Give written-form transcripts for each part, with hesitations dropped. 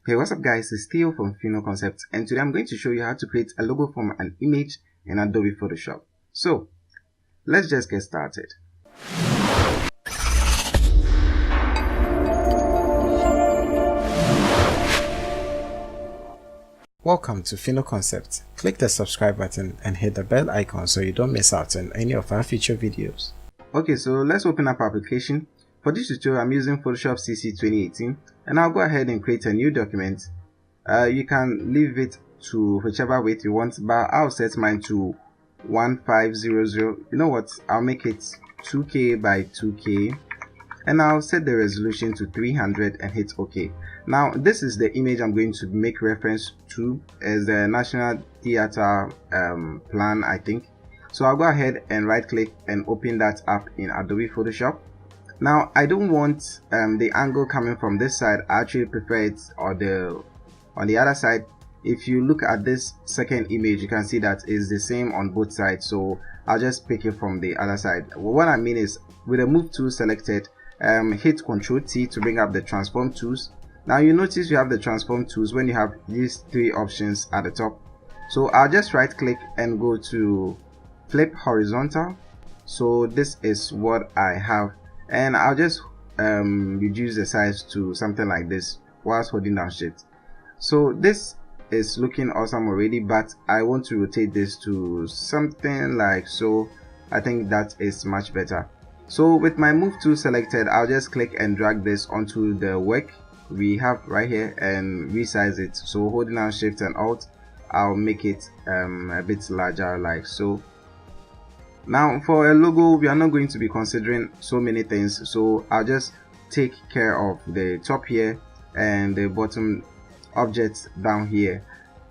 Hey, what's up guys, it's Theo from Concepts, and today I'm going to show you how to create a logo from an image in Adobe Photoshop. So let's just get started. Welcome to Concepts. Click the subscribe button and hit the bell icon so you don't miss out on any of our future videos. Okay, so let's open up our application. For this tutorial, I'm using Photoshop CC 2018, and I'll go ahead and create a new document. You can leave it to whichever weight you want, but I'll set mine to 1500. You know what? I'll make it 2K by 2K, and I'll set the resolution to 300 and hit OK. Now, this is the image I'm going to make reference to as the National Theatre plan, I think. So I'll go ahead and right click and open that up in Adobe Photoshop. Now, I don't want the angle coming from this side. I actually prefer it on the other side. If you look at this second image, you can see that it's the same on both sides, so I'll just pick it from the other side. What I mean is, with the move tool selected, hit Ctrl T to bring up the transform tools. Now you notice you have the transform tools when you have these three options at the top. So I'll just right click and go to flip horizontal. So this is what I have, and I'll just reduce the size to something like this whilst holding down shift. So this is looking awesome already, but I want to rotate this to something like so. I think that is much better. So with my move tool selected, I'll just click and drag this onto the work we have right here and resize it. So holding down shift and alt, I'll make it a bit larger like so. Now for a logo, we are not going to be considering so many things, so I'll just take care of the top here and the bottom objects down here.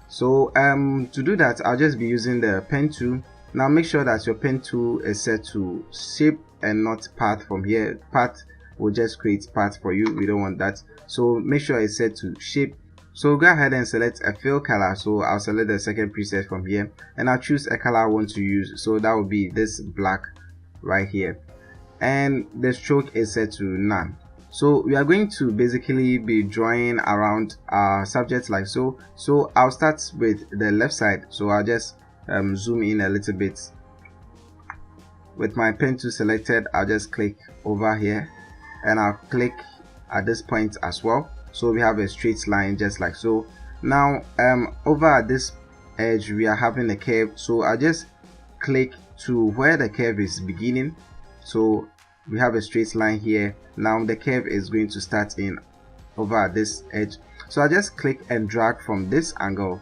So to do that, I'll just be using the pen tool. Now make sure that your pen tool is set to shape and not path. From here, path will just create path for you. We don't want that, so make sure it's set to shape. So go ahead and select a fill color. So I'll select the second preset from here, and I'll choose a color I want to use. So that will be this black right here, and the stroke is set to none. So we are going to basically be drawing around our subject like so. So I'll start with the left side. So I'll just zoom in a little bit. With my pen tool selected, I'll just click over here, and I'll click at this point as well. So we have a straight line just like so. Now over at this edge we are having a curve, so I just click to where the curve is beginning. So we have a straight line here. Now the curve is going to start in over at this edge, so I just click and drag from this angle.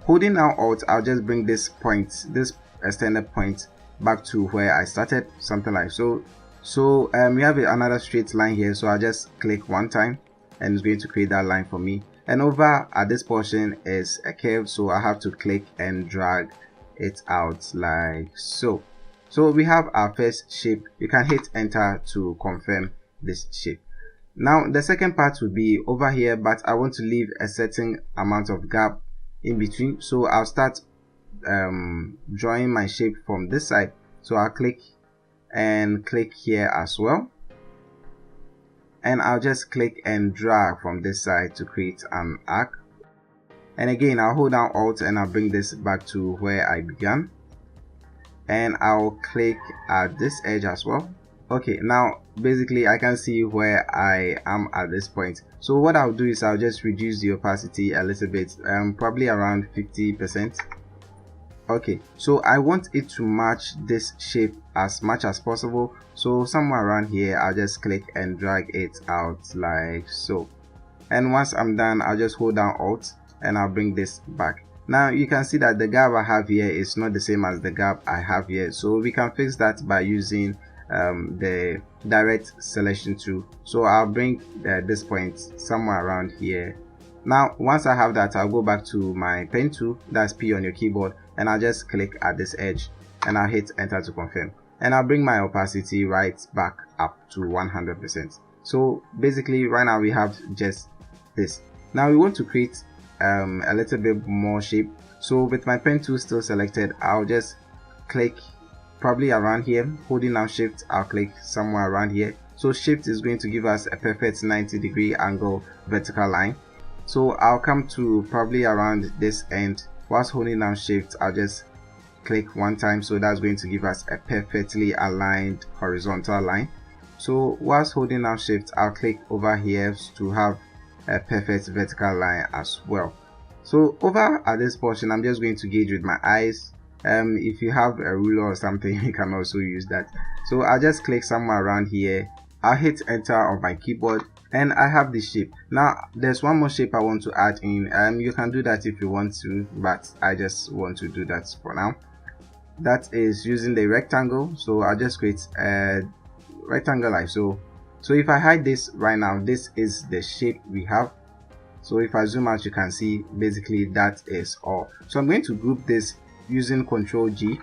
Holding down alt, I'll just bring this point, this extended point, back to where I started, something like so. So we have another straight line here, so I just click one time and it's going to create that line for me. And over at this portion is a curve, so I have to click and drag it out like so. So we have our first shape. You can hit enter to confirm this shape. Now the second part will be over here, but I want to leave a certain amount of gap in between, so I'll start drawing my shape from this side. So I'll click and click here as well, and I'll just click and drag from this side to create an arc. And again, I'll hold down alt and I'll bring this back to where I began, and I'll click at this edge as well. Okay, now basically I can see where I am at this point. So what I'll do is I'll just reduce the opacity a little bit, probably around 50%. Okay, so I want it to match this shape as much as possible, so somewhere around here I'll just click and drag it out like so. And once I'm done, I'll just hold down alt and I'll bring this back. Now you can see that the gap I have here is not the same as the gap I have here, so we can fix that by using the direct selection tool. So I'll bring this point somewhere around here. Now once I have that, I'll go back to my pen tool, that's P on your keyboard, and I'll just click at this edge and I'll hit enter to confirm, and I'll bring my opacity right back up to 100%. So basically right now we have just this. Now we want to create a little bit more shape. So with my pen tool still selected, I'll just click probably around here, holding down shift, I'll click somewhere around here. So shift is going to give us a perfect 90-degree angle vertical line. So I'll come to probably around this end. Whilst holding down shift, I'll just click one time, so that's going to give us a perfectly aligned horizontal line. So whilst holding down shift, I'll click over here to have a perfect vertical line as well. So over at this portion, I'm just going to gauge with my eyes. If you have a ruler or something, you can also use that. So I'll just click somewhere around here. I'll hit enter on my keyboard and I have this shape. Now there's one more shape I want to add in. You can do that if you want to, but I just want to do that for now. That is using the rectangle. So I'll just create a rectangle like so. So if I hide this right now, this is the shape we have. So if I zoom out, you can see basically that is all. So I'm going to group this using Ctrl G,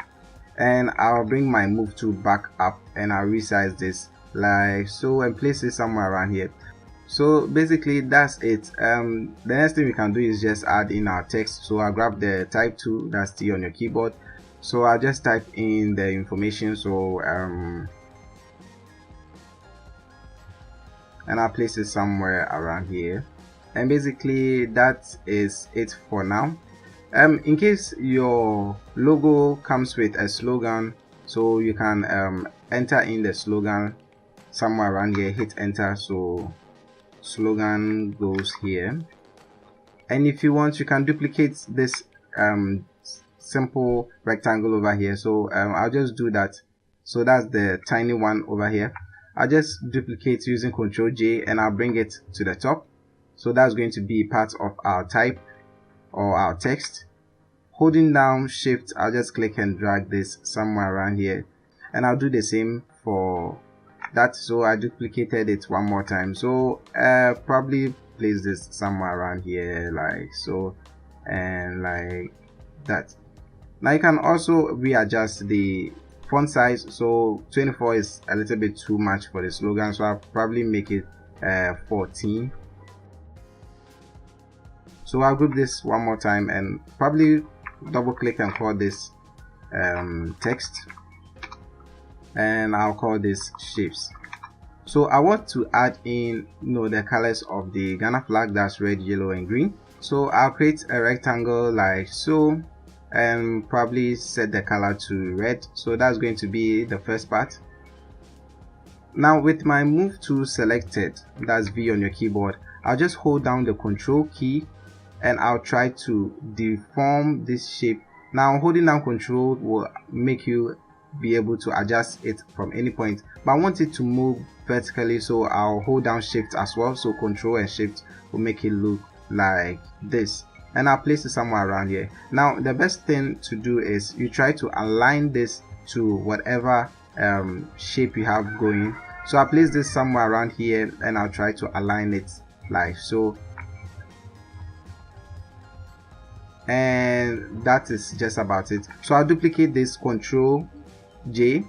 and I'll bring my move tool back up and I'll resize this like so and place it somewhere around here. So basically that's it. The next thing we can do is just add in our text. So I'll grab the type tool, that's T on your keyboard. So I'll just type in the information. So and I'll place it somewhere around here. And basically that is it for now. In case your logo comes with a slogan, so you can enter in the slogan somewhere around here, hit enter, so slogan goes here. And if you want, you can duplicate this simple rectangle over here. So I'll just do that. So that's the tiny one over here. I'll just duplicate using Ctrl J and I'll bring it to the top. So that's going to be part of our type or our text. Holding down shift, I'll just click and drag this somewhere around here, and I'll do the same for that. So I duplicated it one more time. So probably place this somewhere around here like so and like that. Now you can also readjust the font size. So 24 is a little bit too much for the slogan, so I'll probably make it 14. So I'll group this one more time and probably double click and call this text, and I'll call this shapes. So I want to add in the colors of the Ghana flag, that's red, yellow and green. So I'll create a rectangle like so and probably set the color to red. So that's going to be the first part. Now with my move tool selected, that's V on your keyboard, I'll just hold down the control key and I'll try to deform this shape. Now holding down control will make you be able to adjust it from any point, but I want it to move vertically, so I'll hold down shift as well. So control and shift will make it look like this, and I'll place it somewhere around here. Now the best thing to do is you try to align this to whatever shape you have going. So I'll place this somewhere around here and I'll try to align it like so. And that is just about it. So I'll duplicate this, Ctrl J,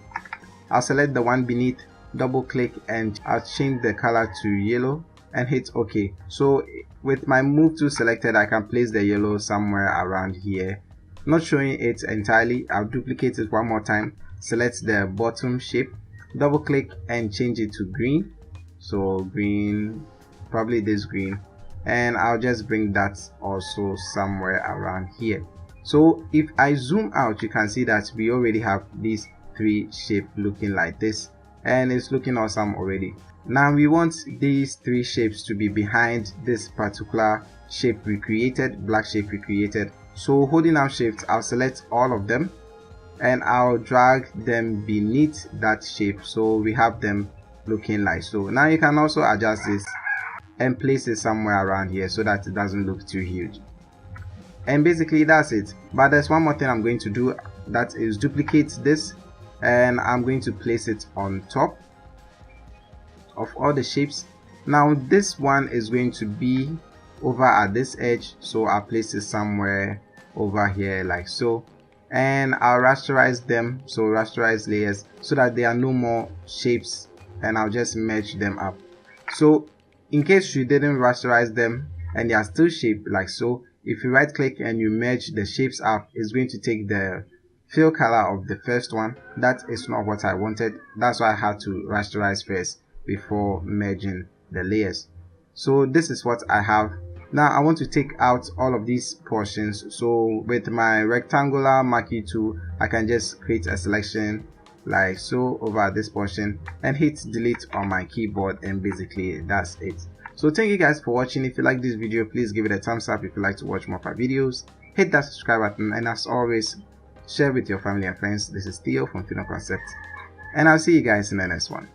I'll select the one beneath, double click and I'll change the color to yellow and hit OK. So with my move tool selected, I can place the yellow somewhere around here. Not showing it entirely, I'll duplicate it one more time, select the bottom shape, double click and change it to green. So green, probably this green, and I'll just bring that also somewhere around here. So if I zoom out, you can see that we already have these three shapes looking like this, and it's looking awesome already. Now we want these three shapes to be behind this particular shape we created, black shape we created. So holding down shift, I'll select all of them and I'll drag them beneath that shape, so we have them looking like so. Now you can also adjust this and place it somewhere around here so that it doesn't look too huge. And basically that's it. But there's one more thing I'm going to do, that is duplicate this and I'm going to place it on top of all the shapes. Now this one is going to be over at this edge, so I'll place it somewhere over here like so, and I'll rasterize them, so rasterize layers, so that there are no more shapes, and I'll just merge them up. So in case you didn't rasterize them and they are still shaped like so, if you right click and you merge the shapes up, it's going to take the fill color of the first one. That is not what I wanted, that's why I had to rasterize first. before merging the layers. So this is what I have. Now I want to take out all of these portions. So with my rectangular marquee tool, I can just create a selection like so over this portion and hit delete on my keyboard, and basically that's it. So thank you guys for watching. If you like this video, please give it a thumbs up. If you'd like to watch more of our videos, hit that subscribe button, and as always, share with your family and friends. This is Theo from Final Concept, and I'll see you guys in the next one.